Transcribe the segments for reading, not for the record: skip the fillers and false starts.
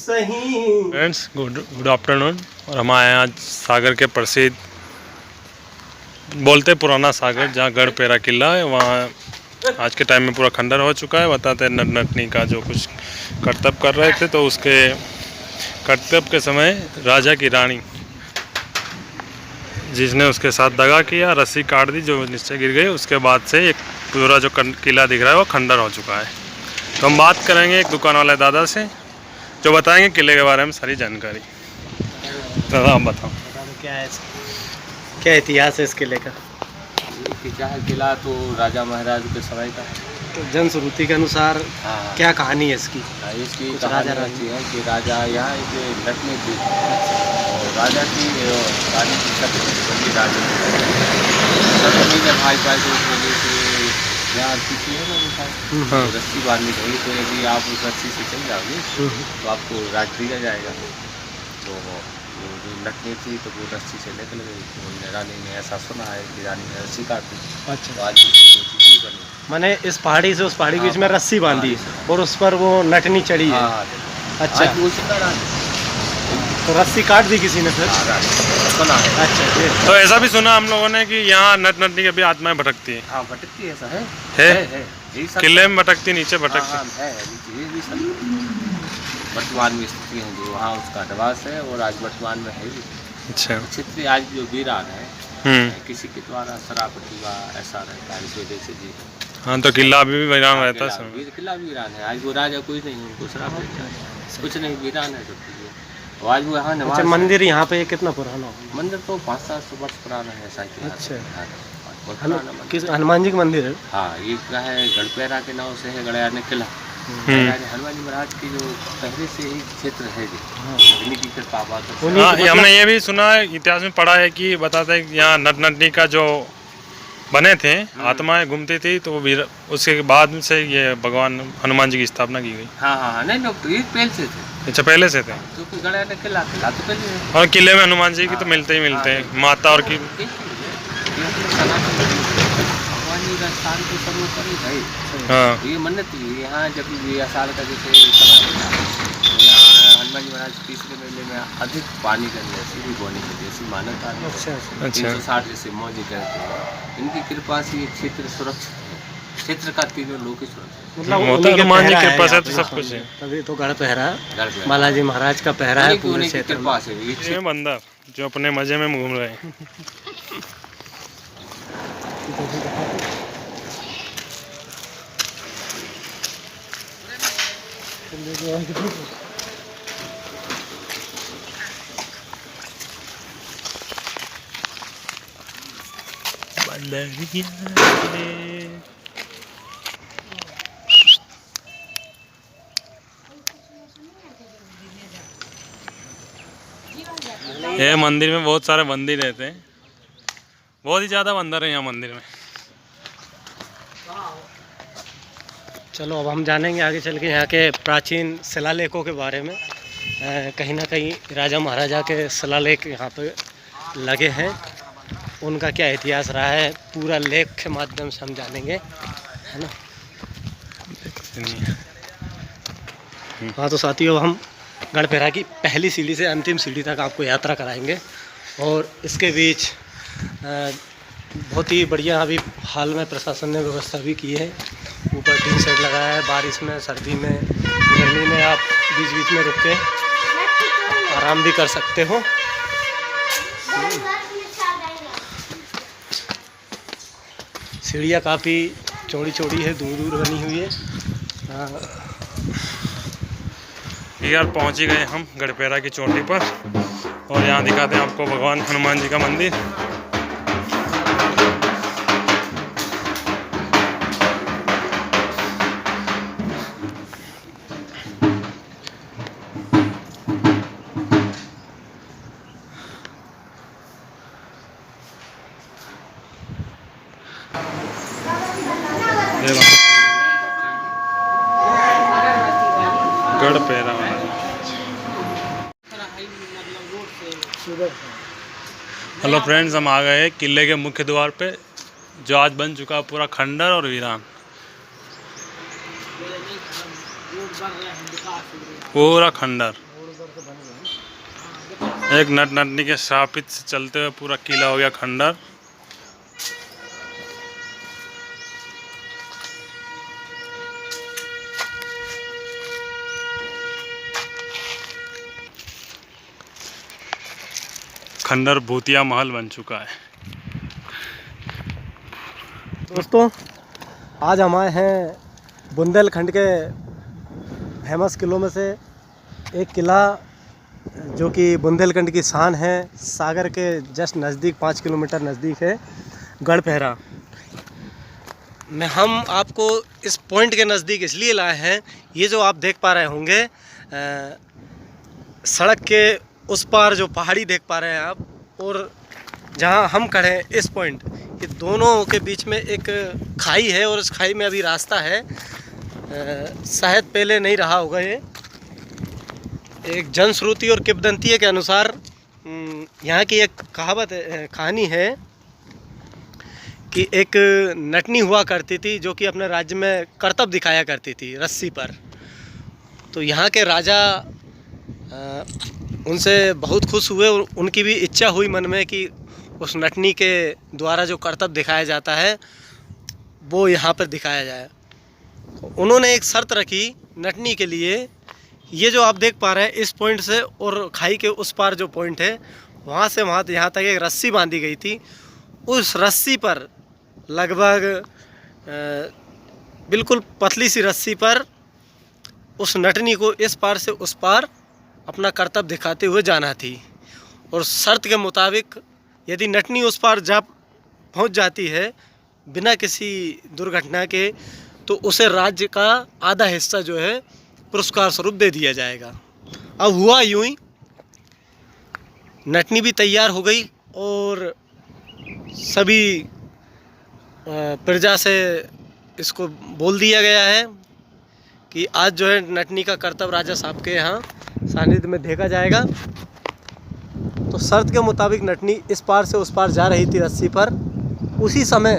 सही। Friends good afternoon. और हम आए हैं आज सागर के प्रसिद्ध बोलते पुराना सागर, जहाँ गढ़पेरा किला है, वहाँ आज के टाइम में पूरा खंडर हो चुका है। बताते हैं नटनी का जो कुछ कर्तव्य कर रहे थे, तो उसके कर्तव्य के समय राजा की रानी जिसने उसके साथ दगा किया, रस्सी काट दी जो नीचे गिर गई, उसके बाद से एक पूरा जो किला दिख रहा है वो खंडर हो चुका है। तो हम बात करेंगे एक दुकान वाले दादा से जो बताएंगे किले के बारे में सारी जानकारी। दादा आप बताओ क्या है, क्या इतिहास है इस किले का? किला तो राजा महाराज के समय का है। तो जनश्रुति के अनुसार क्या कहानी है इसकी? इसकी कहानी ऐसी है कि राजा यहाँ एक लड़की थी, राजा की रानी की बड़ी राजा भाई भाई तो उस वजह से यहाँ किसी है ना रस्सी बांधनी चाहिए, तो यदि आप उस रस्सी से चल जाओगे तो आपको राज दिया जाएगा। तो जो लड़की थी तो वो रस्सी से निकल गई, तो रानी ने ऐसा सुना है कि रानी ने रस्सी काट दी। अच्छा, तो आज उसकी बनी, मैंने इस पहाड़ी से उस पहाड़ी बीच में रस्सी बांधी और उस पर वो नटनी चढ़ी है। अच्छा, तो रस्सी काट दी किसी ने फिर? सुना है। अच्छा, तो ऐसा भी सुना हम लोगों ने कि यहाँ नटनी की भी आत्माएं भटकती हैं। हाँ भटकती है, ऐसा है? किले में भटकती, नीचे भटकती है। ये भी सब वर्तमान में स्थिति है जो वहाँ उसका निवास है और आज वर्तमान में है भी। अच्छा, क्षेत्र आज जो वीरान है किसी के द्वारा शराबती व ऐसा रहता है, इस वजह से जी। हाँ, तो किला अभी भी वीरान रहता है। किला वीरान है, आज वो राजा कोई नहीं, उनको शराब कुछ नहीं, वीरान है सब चीज़ें। आज वो यहाँ निवास। मंदिर यहाँ पे कितना पुराना होगा? मंदिर तो 500-700 वर्ष पुराना है ऐसा। अच्छा, किस हनुमान जी का मंदिर है? हाँ, ये क्या है, गढ़पेरा के नाम से है, गड़याने किला। हनुमान जी महाराज की जो पहले से ही क्षेत्र है जी, की कृपा बात है। हाँ, हमने ये भी सुना है, इतिहास में पढ़ा है कि बताते हैं कि यहाँ नटनी का जो बने थे आत्माएं घूमती थी, तो वो उसके बाद से ये भगवान हनुमान जी की स्थापना की गई। हाँ, नहीं लोग ये पहले से थे। अच्छा, पहले से थे। तो गड़याने किला तो पहले, और किले में हनुमान जी की तो मिलते ही मिलते हैं, माता और की स्थान को सर्वोपरि है। हाँ, ये मन्नत थी यहाँ, जब ये साल का जैसे समय था तो यहाँ हनुमान जी महाराज तीसरे महीने में अधिक पानी करने सीढ़ी बोने की जैसी मान्यता है। अच्छा, 360 जैसे मौजी कहते हैं, इनकी कृपा से ये क्षेत्र सुरक्षित है। क्षेत्र का तीनों लोग ही सुरक्षित, मतलब हनुमान जी की कृपा से तो सब कुछ है। तभी तो गढ़ पहरा बालाजी महाराज का पहरा है पूरे क्षेत्र में। ये बंदा जो अपने मजे में घूम रहे हैं। ये मंदिर में बहुत सारे बंदी रहते हैं, बहुत ही ज़्यादा बंदर है यहाँ मंदिर में। चलो अब हम जानेंगे आगे चल के यहाँ के प्राचीन शिलालेखों के बारे में। कहीं ना कहीं राजा महाराजा के शिलालेख यहाँ पे लगे हैं, उनका क्या इतिहास रहा है पूरा लेख के माध्यम से हम जानेंगे, है ना। हाँ, तो साथियों हम गढ़पेरा की पहली सीढ़ी से अंतिम सीढ़ी तक आपको यात्रा कराएंगे। और इसके बीच बहुत ही बढ़िया अभी हाल में प्रशासन ने व्यवस्था भी की है। ऊपर टीन शेड लगाया है, बारिश में, सर्दी में, गर्मी में आप बीच बीच में रुक के आराम भी कर सकते हो। सीढ़ियाँ काफ़ी चौड़ी चौड़ी है, दूर दूर बनी हुई है। यार पहुंच ही गए हम गढ़पेरा की चोटी पर, और यहाँ दिखाते हैं आपको भगवान हनुमान जी का मंदिर। गढ़पेरा हेलो फ्रेंड्स, हम आ गए किले के मुख्य द्वार पे, जो आज बन चुका है पूरा खंडर और वीरान। पूरा खंडर। एक नट नटनी के श्रापित से चलते हुए पूरा किला हो गया खंडर। खंडर भूतिया महल बन चुका है। दोस्तों आज हम आए हैं बुंदेलखंड के फेमस किलों में से एक किला जो कि बुंदेलखंड की शान है। सागर के जस्ट नज़दीक 5 किलोमीटर नज़दीक है गढ़पहरा में। हम आपको इस पॉइंट के नज़दीक इसलिए लाए हैं, ये जो आप देख पा रहे होंगे सड़क के उस पार जो पहाड़ी देख पा रहे हैं आप, और जहां हम खड़े हैं इस पॉइंट, ये दोनों के बीच में एक खाई है और उस खाई में अभी रास्ता है। शायद पहले नहीं रहा होगा। ये एक जनश्रुति और किंवदंती के अनुसार यहाँ की एक कहानी है कि एक नटनी हुआ करती थी जो कि अपने राज्य में करतब दिखाया करती थी रस्सी पर। तो यहाँ के राजा उनसे बहुत खुश हुए और उनकी भी इच्छा हुई मन में कि उस नटनी के द्वारा जो करतब दिखाया जाता है वो यहाँ पर दिखाया जाए। उन्होंने एक शर्त रखी नटनी के लिए। ये जो आप देख पा रहे हैं इस पॉइंट से और खाई के उस पार जो पॉइंट है वहाँ से वहाँ यहाँ तक एक रस्सी बांधी गई थी। उस रस्सी पर लगभग बिल्कुल पतली सी रस्सी पर उस नटनी को इस पार से उस पार अपना करतब दिखाते हुए जाना थी। और शर्त के मुताबिक यदि नटनी उस पार जा पहुंच जाती है बिना किसी दुर्घटना के, तो उसे राज्य का आधा हिस्सा जो है पुरस्कार स्वरूप दे दिया जाएगा। अब हुआ यूं ही, नटनी भी तैयार हो गई और सभी प्रजा से इसको बोल दिया गया है कि आज जो है नटनी का करतब राजा साहब के यहाँ सानिध्य में देखा जाएगा। तो शर्त के मुताबिक नटनी इस पार से उस पार जा रही थी रस्सी पर। उसी समय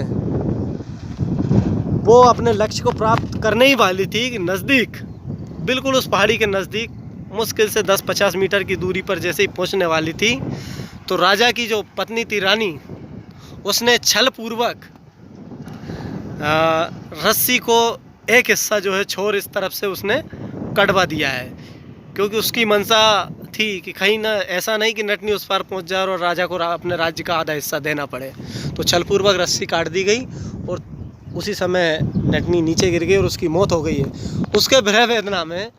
वो अपने लक्ष्य को प्राप्त करने ही वाली थी कि नज़दीक, बिल्कुल उस पहाड़ी के नज़दीक, मुश्किल से 10-50 मीटर की दूरी पर जैसे ही पहुंचने वाली थी, तो राजा की जो पत्नी थी रानी, उसने छलपूर्वक रस्सी को एक हिस्सा जो है छोर इस तरफ से उसने कटवा दिया है, क्योंकि उसकी मंशा थी कि कहीं ना ऐसा नहीं कि नटनी उस पार पहुंच जाए और राजा को अपने राज्य का आधा हिस्सा देना पड़े। तो छलपूर्वक रस्सी काट दी गई और उसी समय नटनी नीचे गिर गई और उसकी मौत हो गई है। उसके विरह वेदना में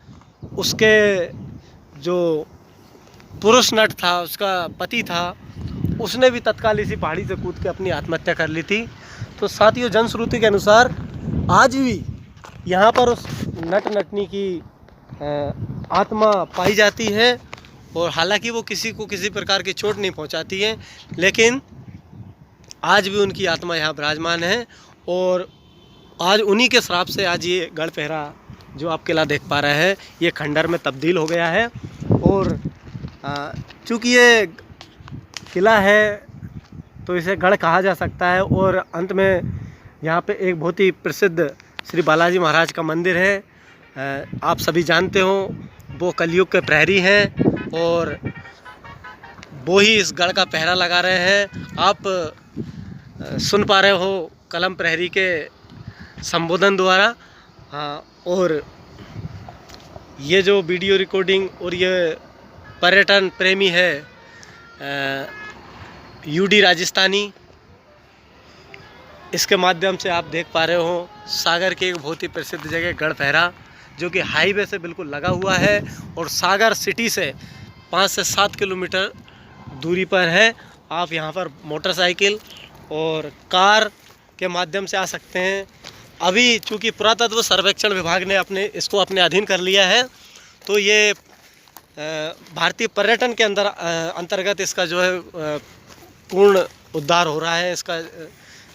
उसके जो पुरुष नट था, उसका पति था, उसने भी तत्काल इसी पहाड़ी से कूद के अपनी आत्महत्या कर ली थी। तो साथियों, जनश्रुति के अनुसार आज भी यहाँ पर उस नट नटनी की आत्मा पाई जाती है। और हालांकि वो किसी को किसी प्रकार की चोट नहीं पहुँचाती है, लेकिन आज भी उनकी आत्मा यहाँ विराजमान है। और आज उन्हीं के श्राप से आज ये गढ़पहरा जो आप किला देख पा रहे हैं ये खंडर में तब्दील हो गया है। और चूँकि ये किला है तो इसे गढ़ कहा जा सकता है। और अंत में यहाँ पे एक बहुत ही प्रसिद्ध श्री बालाजी महाराज का मंदिर है। आप सभी जानते हो वो कलयुग के प्रहरी हैं और वो ही इस गढ़ का पहरा लगा रहे हैं। आप सुन पा रहे हो कलम प्रहरी के संबोधन द्वारा। और ये जो वीडियो रिकॉर्डिंग और ये पर्यटन प्रेमी है यूडी राजस्थानी, इसके माध्यम से आप देख पा रहे हो सागर की एक बहुत ही प्रसिद्ध जगह गढ़पहरा, जो कि हाईवे से बिल्कुल लगा हुआ है और सागर सिटी से 5 से 7 किलोमीटर दूरी पर है। आप यहाँ पर मोटरसाइकिल और कार के माध्यम से आ सकते हैं। अभी चूँकि पुरातत्व सर्वेक्षण विभाग ने इसको अपने अधीन कर लिया है, तो ये भारतीय पर्यटन के अंतर्गत इसका जो है पूर्ण उद्धार हो रहा है। इसका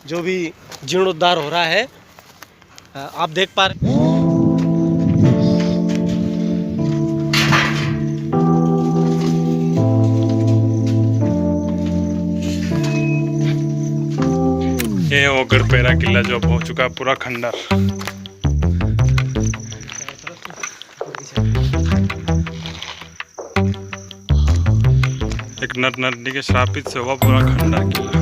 जो भी जीर्णोद्धार हो रहा है आप देख पा रहे हैं। ये वो गढ़पहरा किला जो अब हो चुका है पूरा खंडर। एक नट नटनी के श्रापित से हुआ पूरा खंडर किला।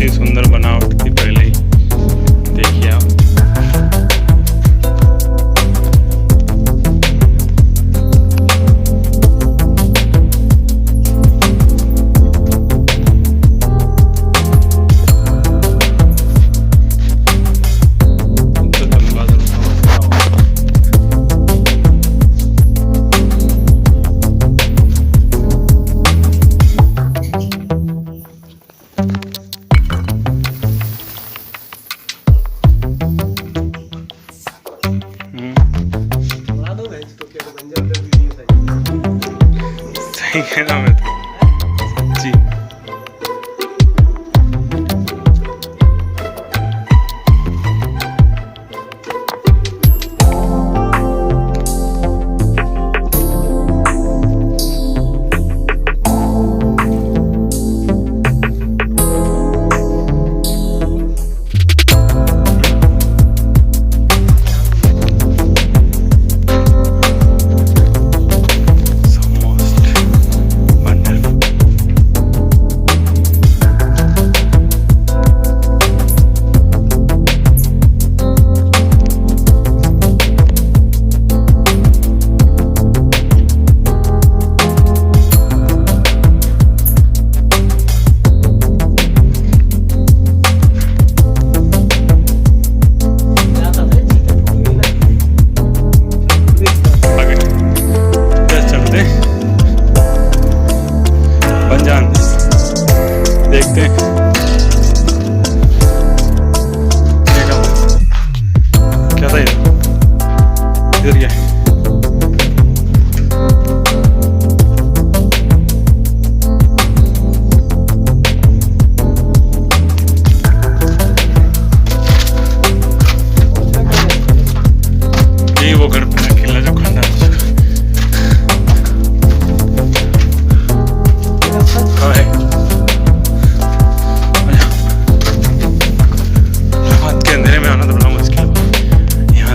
सुंदर बनावट थी पहले ही, देखिए आप। सही है ना मैं तो जी। देखते हैं क्या था इधर क्या है। यही वो गढ़ किला जो खंडर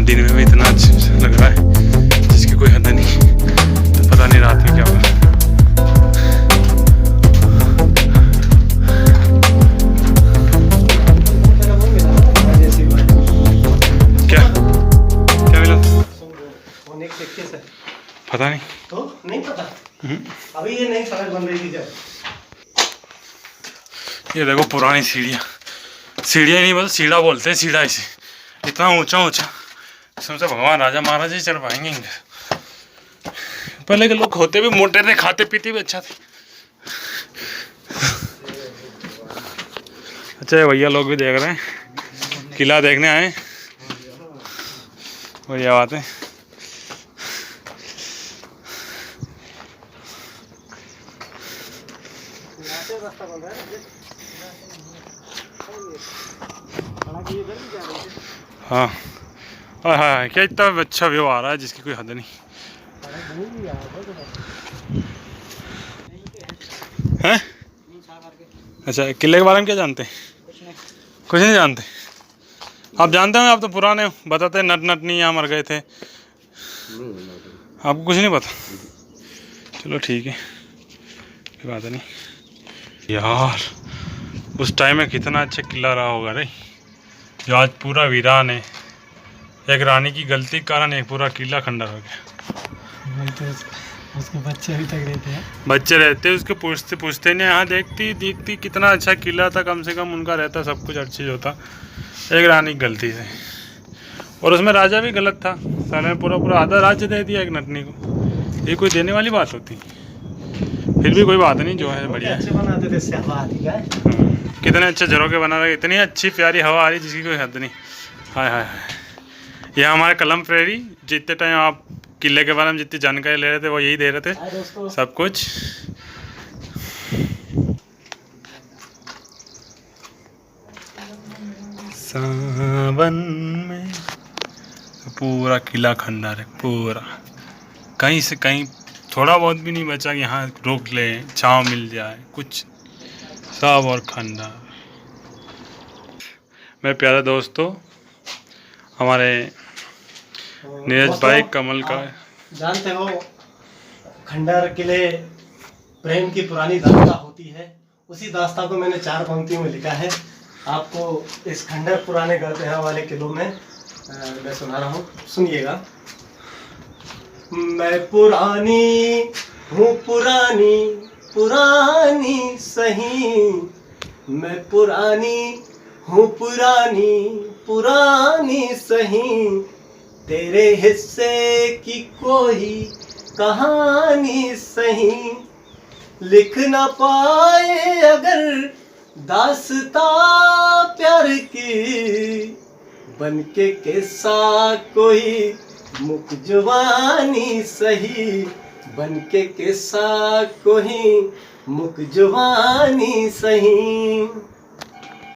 दिन में भी इतना अच्छा लग रहा है जिसकी कोई हद नहीं। तो पता नहीं रात में क्या होगा। क्या क्या मिला? पता नहीं। तो नहीं पता। अभी ये नई सड़क बन रही थी जब। ये देखो पुरानी सीढ़ियाँ नहीं मतलब सीढ़ा बोलते हैं, सीढ़ा इसे इतना ऊंचा ऊंचा समझे भगवान राजा महाराजा ही चढ़ पाएंगे। पहले के लोग होते भी मोटे थे, खाते पीते भी अच्छा थे। अच्छा ये भैया लोग भी देख रहे हैं, किला देखने आए, बढ़िया बात है। हाँ हाँ क्या इतना अच्छा व्यू आ रहा है जिसकी कोई हद नहीं है। अच्छा किले के बारे में क्या जानते हैं? कुछ नहीं जानते। आप जानते हो? आप तो पुराने हो, बताते नट नटनी यहाँ मर गए थे। आपको कुछ नहीं पता? चलो ठीक है, कोई बात नहीं। यार उस टाइम में कितना अच्छा किला रहा होगा रे, जो आज पूरा वीरान है। एक रानी की गलती के कारण एक पूरा किला खंडर हो गया। उसके बच्चे अभी तक रहते हैं। बच्चे रहते उसके पूछते पूछते नहीं, यहाँ देखती कितना अच्छा किला था, कम से कम उनका रहता, सब कुछ अच्छी होता। एक रानी की गलती से, और उसमें राजा भी गलत था, साले ने पूरा आधा राज्य दे दिया एक नटनी को। ये कोई देने वाली बात होती? फिर भी कोई बात नहीं, जो है बढ़िया। कितने अच्छे झरोके बना रहे, इतनी अच्छी प्यारी हवा आ रही जिसकी कोई हद नहीं। हाय हाय हाय। यह हमारे कलम प्रेरी, जितने टाइम आप किले के बारे में जितनी जानकारी ले रहे थे वो यही दे रहे थे सब कुछ। सावन में पूरा किला खंडर है पूरा, कहीं से कहीं थोड़ा बहुत भी नहीं बचा कि यहाँ रोक ले छाँव मिल जाए कुछ, सब और खंडर। मेरे प्यारे दोस्तों, हमारे नीरज भाई कमल का, जानते हो खंडर किले प्रेम की पुरानी दास्तां होती है, उसी दास्तां को मैंने 4 पंक्तियों में लिखा है। आपको इस खंडर पुराने गढ़ वाले किलों में मैं सुना रहा हूँ, सुनिएगा। मैं पुरानी हूँ पुरानी पुरानी सही, मैं पुरानी हूँ पुरानी पुरानी सही, तेरे हिस्से की कोई कहानी सही, लिख ना पाए अगर दास्तां प्यार की, बनके किस्सा कोई मुख जुबानी सही, बनके किस्सा कोई मुख जुबानी सही।